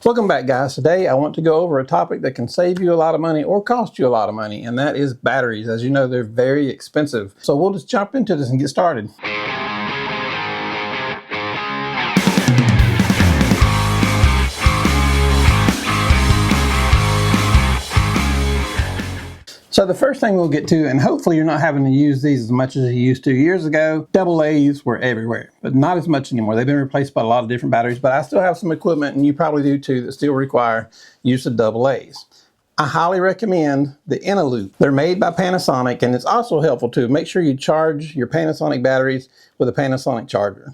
Welcome back, guys. Today I want to go over a topic that can save you a lot of money or cost you a lot of money, and that is batteries. As you know, they're very expensive. So we'll just jump into this and get started. So the first thing we'll get to, and hopefully you're not having to use these as much as you used to. Years ago, AA's were everywhere, but not as much anymore. They've been replaced by a lot of different batteries, but I still have some equipment, and you probably do too, that still require use of AA's. I highly recommend the Loop. They're made by Panasonic, and it's also helpful to make sure you charge your Panasonic batteries with a Panasonic charger.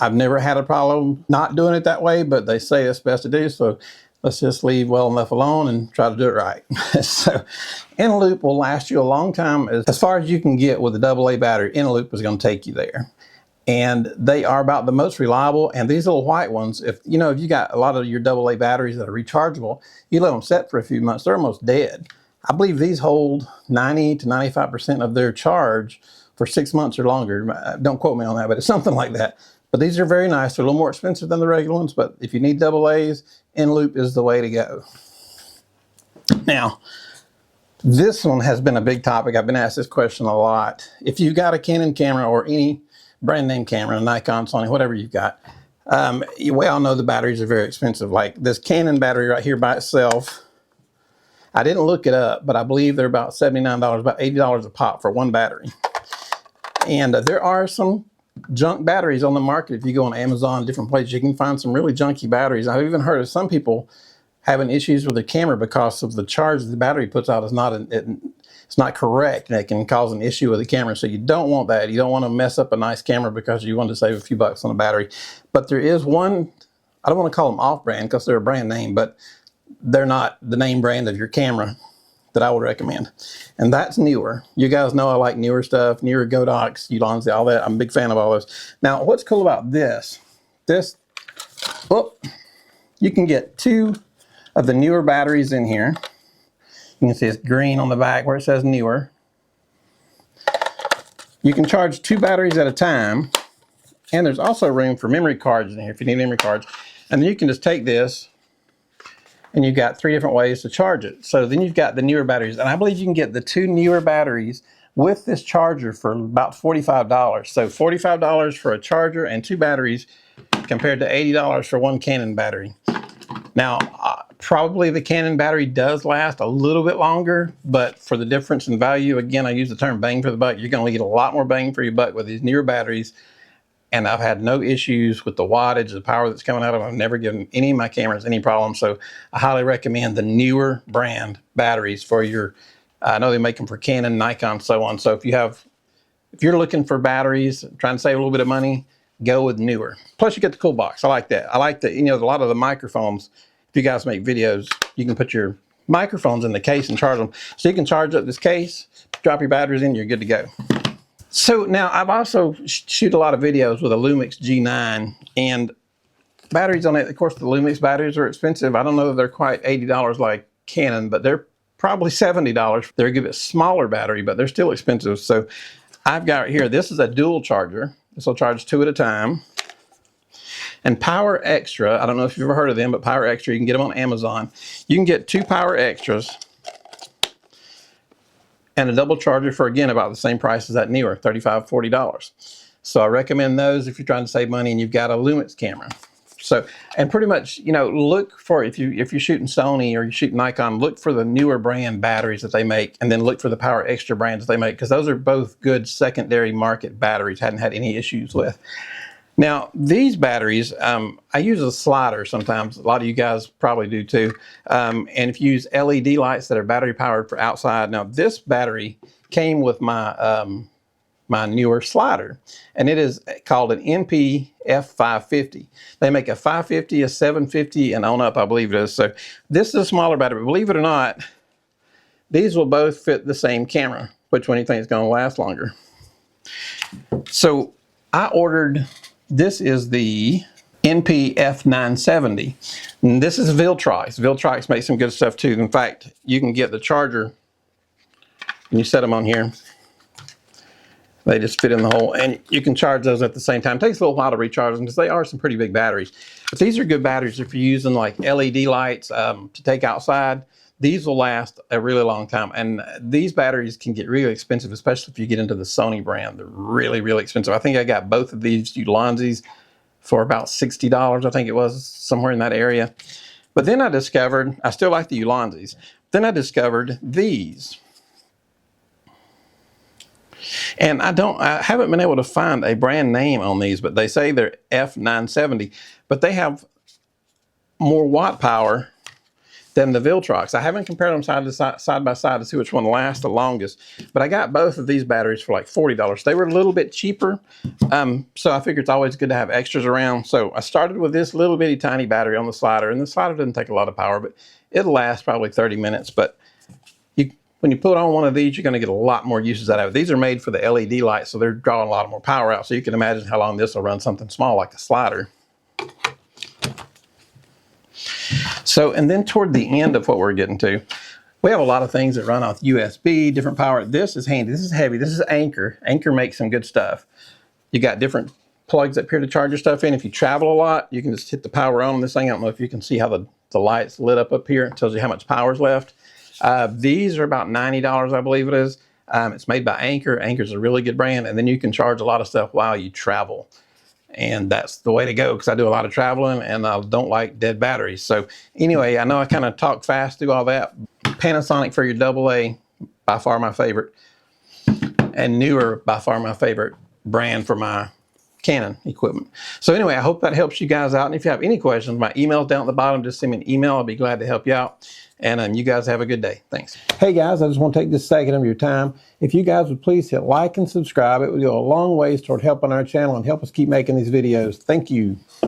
I've never had a problem not doing it that way, but they say it's best to do, so let's just leave well enough alone and try to do it right. So Loop will last you a long time. As far as you can get with a AA battery, Loop is going to take you there. And they are about the most reliable. And these little white ones, if you got a lot of your AA batteries that are rechargeable, you let them set for a few months, they're almost dead. I believe these hold 90 to 95% of their charge for 6 months or longer. Don't quote me on that, but it's something like that. But these are very nice. They're a little more expensive than the regular ones, but if you need AA's, Loop is the way to go. Now, this one has been a big topic. I've been asked this question a lot. If you've got a Canon camera or any brand name camera, Nikon, Sony, whatever you've got, we all know the batteries are very expensive. Like this Canon battery right here by itself, I didn't look it up, but I believe they're about $79, about $80 a pop for one battery. And there are some junk batteries on the market. If you go on Amazon, different places, you can find some really junky batteries. I've even heard of some people having issues with their camera because of the charge the battery puts out is it's not correct, and it can cause an issue with the camera. So you don't want that. You don't want to mess up a nice camera because you want to save a few bucks on a battery. But there is one, I don't want to call them off-brand because they're a brand name, but they're not the name brand of your camera that I would recommend. And that's Neewer. You guys know I like Neewer stuff, Neewer, Godox, Ulanzi, all that. I'm a big fan of all those. Now, what's cool about this, you can get 2 of the Neewer batteries in here. You can see it's green on the back where it says Neewer. You can charge 2 batteries at a time. And there's also room for memory cards in here if you need memory cards. And then you can just take this, and you've got 3 different ways to charge it. So then you've got the Neewer batteries. And I believe you can get the 2 Neewer batteries with this charger for about $45. So $45 for a charger and 2 batteries compared to $80 for one Canon battery. Now, probably the Canon battery does last a little bit longer, but for the difference in value, again, I use the term bang for the buck. You're going to get a lot more bang for your buck with these Neewer batteries. And I've had no issues with the wattage, the power that's coming out of them. I've never given any of my cameras any problems. So I highly recommend the Neewer brand batteries for your, I know they make them for Canon, Nikon, so on. So if you're looking for batteries, trying to save a little bit of money, go with Neewer. Plus you get the cool box. I like that. I like that, a lot of the microphones, if you guys make videos, you can put your microphones in the case and charge them. So you can charge up this case, drop your batteries in, you're good to go. So now I've also shoot a lot of videos with a Lumix G9, and batteries on it, of course the Lumix batteries are expensive. I don't know if they're quite $80 like Canon, but they're probably $70. They're a bit smaller battery, but they're still expensive. So I've got right here, this is a dual charger. This will charge 2 at a time. And Power Extra, I don't know if you've ever heard of them, but Power Extra, you can get them on Amazon. You can get 2 Power Extras and a double charger for, again, about the same price as that Neewer, $35, $40. So I recommend those if you're trying to save money and you've got a Lumix camera. So, and pretty much, look for, if you're shooting Sony or you shoot Nikon, look for the Neewer brand batteries that they make, and then look for the Power Extra brands that they make, because those are both good secondary market batteries, hadn't had any issues with. Now, these batteries, I use a slider sometimes. A lot of you guys probably do too. And if you use LED lights that are battery powered for outside. Now, this battery came with my my Neewer slider, and it is called an NP-F550. They make a 550, a 750, and on up, I believe it is. So this is a smaller battery, but believe it or not, these will both fit the same camera. Which one do you think is going to last longer? So I ordered, this is the NP-F970. And this is Viltrox. Viltrox makes some good stuff too. In fact, you can get the charger, and you set them on here, They just fit in the hole, and you can charge those at the same time. It takes a little while to recharge them because they are some pretty big batteries. But these are good batteries if you're using like LED lights to take outside. These will last a really long time. And these batteries can get really expensive, especially if you get into the Sony brand. They're really, really expensive. I think I got both of these Ulanzis for about $60, I think it was, somewhere in that area. But then I discovered, I still like the Ulanzis. Then I discovered these. And I haven't been able to find a brand name on these, but they say they're F970, but they have more watt power than the Viltrox. I haven't compared them side by side to see which one lasts the longest, but I got both of these batteries for like $40. They were a little bit cheaper, so I figure it's always good to have extras around. So I started with this little bitty tiny battery on the slider, and the slider doesn't take a lot of power, but it'll last probably 30 minutes. But when you put on one of these, you're going to get a lot more uses out of it. These are made for the LED lights, so they're drawing a lot more power out. So you can imagine how long this will run something small like a slider. So, and then toward the end of what we're getting to, we have a lot of things that run off USB, different power. This is handy. This is heavy. This is Anker. Anker makes some good stuff. You got different plugs up here to charge your stuff in. If you travel a lot, you can just hit the power on this thing. I don't know if you can see how the light's lit up here. It tells you how much power is left. These are about $90, I believe it is. It's made by Anker. Anker's a really good brand, and then you can charge a lot of stuff while you travel. And that's the way to go because I do a lot of traveling and I don't like dead batteries. So anyway, I know I kind of talk fast through all that. Panasonic for your AA, by far my favorite. And Neewer, by far my favorite brand for my Canon equipment. So anyway, I hope that helps you guys out. And if you have any questions, my email's down at the bottom. Just send me an email. I'll be glad to help you out. And you guys have a good day. Thanks. Hey guys, I just want to take this second of your time. If you guys would please hit like and subscribe, it would go a long ways toward helping our channel and help us keep making these videos. Thank you.